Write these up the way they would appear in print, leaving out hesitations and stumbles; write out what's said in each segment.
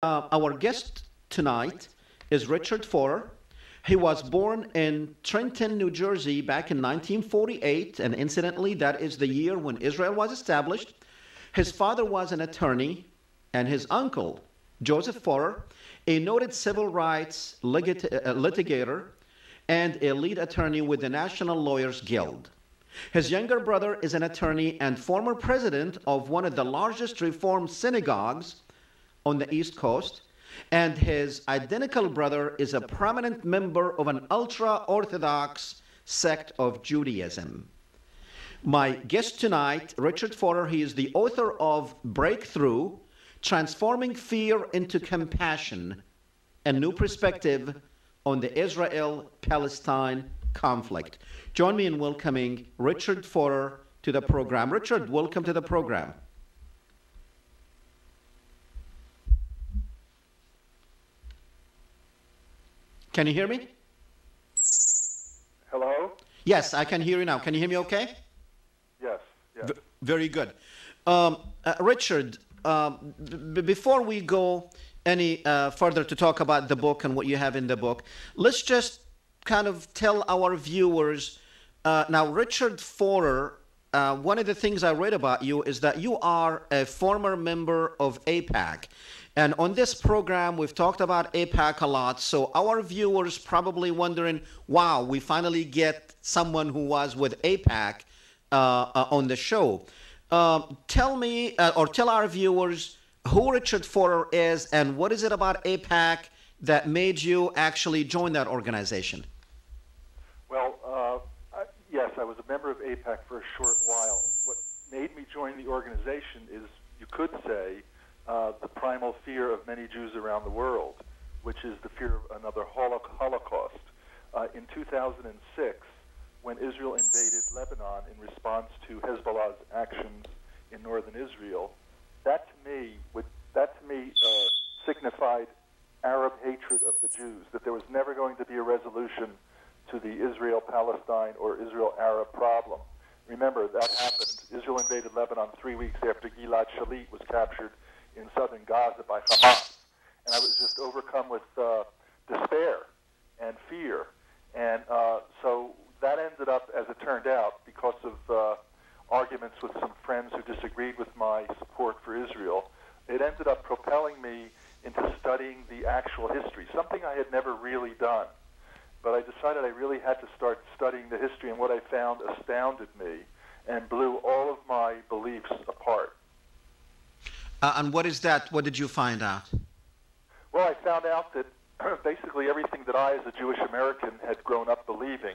Our guest tonight is Richard Forer. He was born in Trenton, New Jersey back in 1948, and incidentally, that is the year when Israel was established. His father was an attorney, and his uncle, Joseph Forer, a noted civil rights litigator and a lead attorney with the National Lawyers Guild. His younger brother is an attorney and former president of one of the largest Reform synagogues on the East Coast, and his identical brother is a prominent member of an ultra-Orthodox sect of Judaism. My guest tonight, Richard Forer, he is the author of Breakthrough, Transforming Fear into Compassion, a New Perspective on the Israel-Palestine Conflict. Join me in welcoming Richard Forer to the program. Richard, welcome to the program. Can you hear me? Hello? Yes, I can hear you now. Can you hear me okay? Yes, yes. Very good. Richard, before we go any further to talk about the book and what you have in the book, let's just kind of tell our viewers, now Richard Forer, one of the things I read about you is that you are a former member of AIPAC. And on this program, we've talked about AIPAC a lot, so our viewers probably wondering, wow, we finally get someone who was with AIPAC on the show. Tell me, or tell our viewers who Richard Forer is and what is it about AIPAC that made you actually join that organization? Well, yes, I was a member of AIPAC for a short while. What made me join the organization is, you could say, the primal fear of many Jews around the world, which is the fear of another Holocaust. In 2006, when Israel invaded Lebanon in response to Hezbollah's actions in northern Israel, that to me signified Arab hatred of the Jews, that there was never going to be a resolution to the Israel-Palestine or Israel-Arab problem. Remember, that happened. Israel invaded Lebanon 3 weeks after Gilad Shalit was captured in southern Gaza by Hamas. And I was just overcome with despair and fear. And so that ended up, as it turned out, because of arguments with some friends who disagreed with my support for Israel, it ended up propelling me into studying the actual history, something I had never really done. But I decided I really had to start studying the history, and what I found astounded me and blew all of my beliefs apart. And what is that? What did you find out? Well, I found out that basically everything that I, as a Jewish American, had grown up believing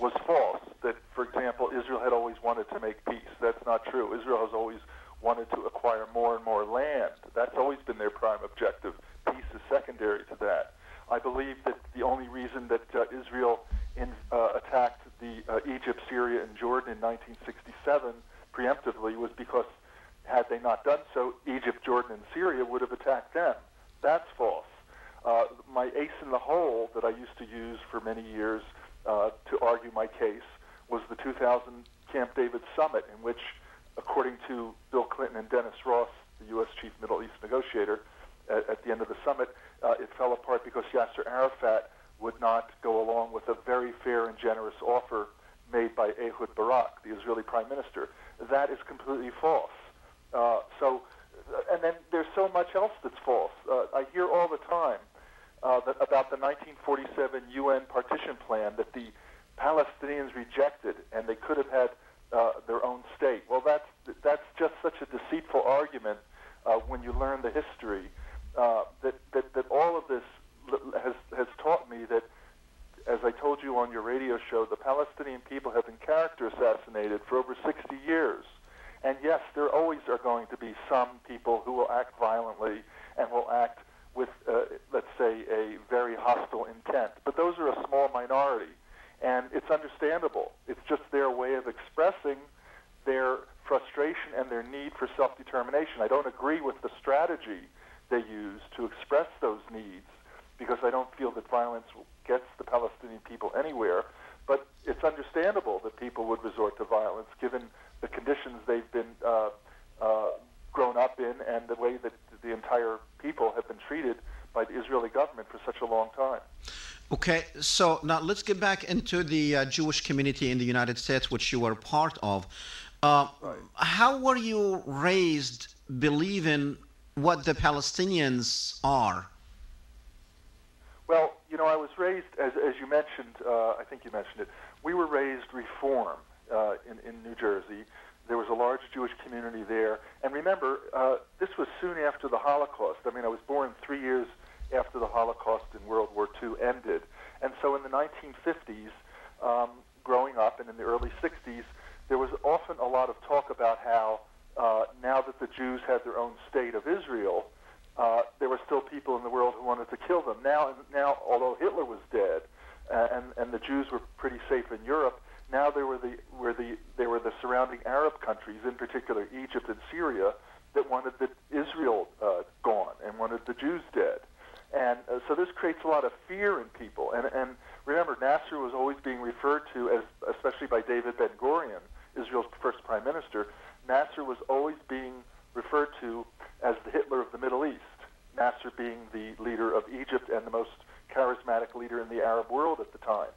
was false. That, for example, Israel had always wanted to make peace. That's not true. Israel has always wanted to acquire more and more land. That's always been their prime objective. Peace is secondary to that. I believe that the only reason that Israel attacked Egypt, Syria, and Jordan in 1967 preemptively was because, had they not done so, Egypt, Jordan, and Syria would have attacked them. That's false. My ace in the hole that I used to use for many years to argue my case was the 2000 Camp David summit, in which, according to Bill Clinton and Dennis Ross, the U.S. chief Middle East negotiator, at the end of the summit, it fell apart because Yasser Arafat would not go along with a very fair and generous offer made by Ehud Barak, the Israeli prime minister. That is completely false. And then there's so much else that's false. I hear all the time about the 1947 UN partition plan that the Palestinians rejected, and they could have had their own state. Well, that's just such a deceitful argument when you learn the history. That all of this has taught me that, as I told you on your radio show, the Palestinian people have been character assassinated for over 60 years. And yes, there always are going to be some people who will act violently and will act with, let's say, a very hostile intent. But those are a small minority, and it's understandable. It's just their way of expressing their frustration and their need for self-determination. I don't agree with the strategy they use to express those needs, because I don't feel that violence gets the Palestinian people anywhere. But it's understandable that people would resort to violence given the conditions they've been grown up in and the way that the entire people have been treated by the Israeli government for such a long time. Okay, so now let's get back into the Jewish community in the United States, which you were part of. Right. How were you raised believing what the Palestinians are? Well, I was raised, as you mentioned, I think you mentioned it, we were raised Reform in New Jersey. There was a large Jewish community there. And remember, this was soon after the Holocaust. I mean, I was born 3 years after the Holocaust and World War II ended. And so in the 1950s, growing up, and in the early 60s, there was often a lot of talk about how now that the Jews had their own state of Israel, there were still people in the world who wanted to kill them. Now, although Hitler was dead, and the Jews were pretty safe in Europe, now there were the surrounding Arab countries, in particular Egypt and Syria, that wanted Israel gone and wanted the Jews dead. And so this creates a lot of fear in people. And remember, Nasser was always being referred to as, especially by David Ben-Gurion, Israel's first prime minister, Nasser was always being referred to as the Hitler of the Middle East, Nasser being the leader of Egypt and the most charismatic leader in the Arab world at the time.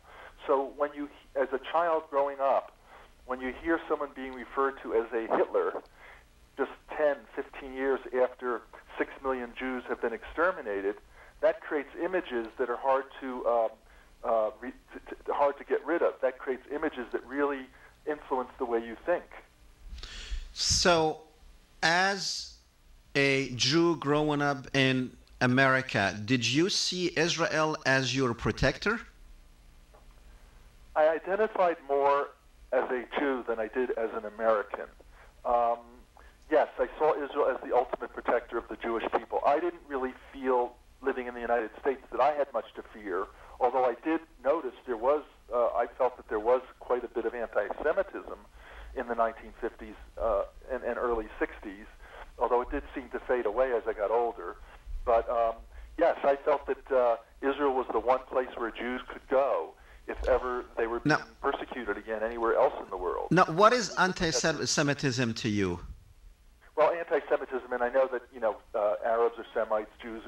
So when you, as a child growing up, when you hear someone being referred to as a Hitler, just 10, 15 years after 6 million Jews have been exterminated, that creates images that are hard to get rid of. That creates images that really influence the way you think. So, as a Jew growing up in America, did you see Israel as your protector? I identified more as a Jew than I did as an American. Yes, I saw Israel as the ultimate protector of the Jewish people. I didn't really feel, living in the United States, that I had much to fear, although I did notice I felt that there was quite a bit of anti-Semitism in the 1950s and early 60s, although it did seem to fade away as I got older. But yes, I felt that Israel was the one place where Jews could go if ever they were being persecuted again anywhere else in the world. Now, what is anti-Semitism to you? Well, anti-Semitism, and I know that Arabs are Semites, Jews,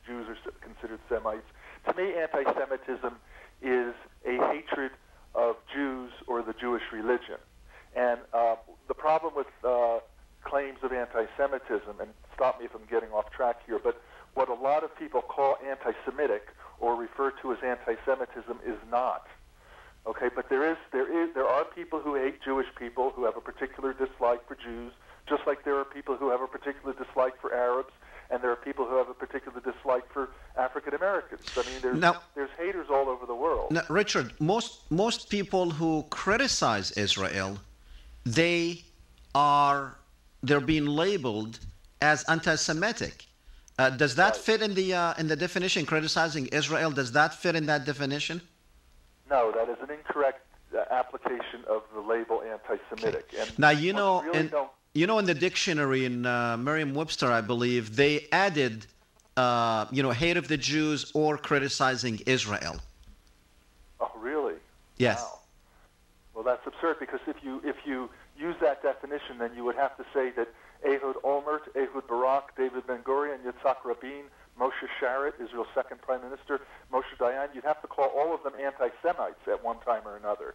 Jews are considered Semites. To me, anti-Semitism is a hatred of Jews or the Jewish religion. And the problem with claims of anti-Semitism, and stop me if I'm getting off track here, but what a lot of people call anti-Semitic or refer to as anti-Semitism is not. Okay, but there are people who hate Jewish people, who have a particular dislike for Jews, just like there are people who have a particular dislike for Arabs, and there are people who have a particular dislike for African Americans. I mean, there's haters all over the world. Now, Richard, most people who criticize Israel, they're being labeled as anti-Semitic. Does that fit in the definition? Criticizing Israel, does that fit in that definition? No, that is an incorrect application of the label anti-Semitic. Okay. Now, in the dictionary in Merriam-Webster, I believe, they added, hate of the Jews or criticizing Israel. Oh, really? Yes. Wow. Well, that's absurd, because if you use that definition, then you would have to say that Ehud Olmert, Ehud Barak, David Ben-Gurion, Yitzhak Rabin, Moshe Sharett, Israel's second prime minister, Moshe Dayan, you'd have to call all of them anti-Semites at one time or another.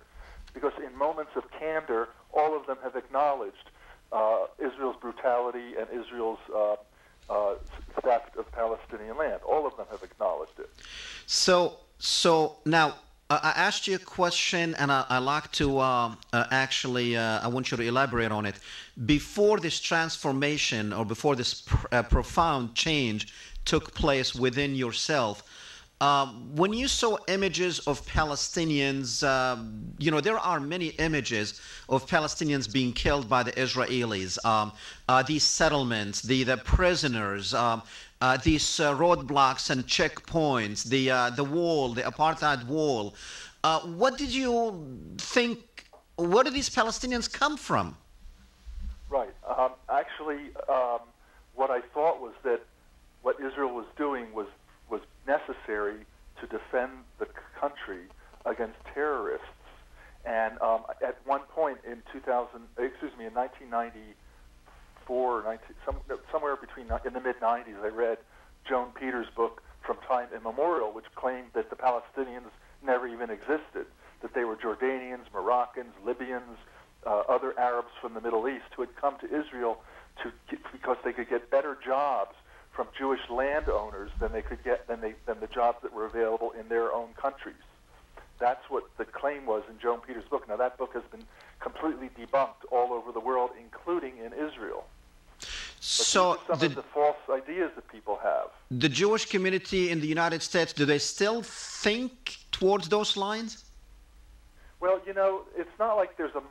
Because in moments of candor, all of them have acknowledged Israel's brutality and Israel's theft of Palestinian land. All of them have acknowledged it. So now, I asked you a question, and I like to I want you to elaborate on it. Before this transformation, or before this profound change took place within yourself, when you saw images of Palestinians, there are many images of Palestinians being killed by the Israelis, these settlements, the prisoners, these roadblocks and checkpoints, the wall, the apartheid wall. What did you think? Where did these Palestinians come from? Right. Actually, what I thought was that what Israel was doing was necessary to defend the country against terrorists. And at one point in 1994, somewhere in the mid-'90s, I read Joan Peters' book From Time Immemorial, which claimed that the Palestinians never even existed, that they were Jordanians, Moroccans, Libyans, other Arabs from the Middle East who had come to Israel because they could get better jobs from Jewish landowners than they could get than the jobs that were available in their own countries. That's what the claim was in Joan Peters' book. Now, that book has been completely debunked all over the world, including in Israel. But So these are some of the false ideas that people have. the Jewish community in the United States, do they still think towards those lines? Well, it's not like there's a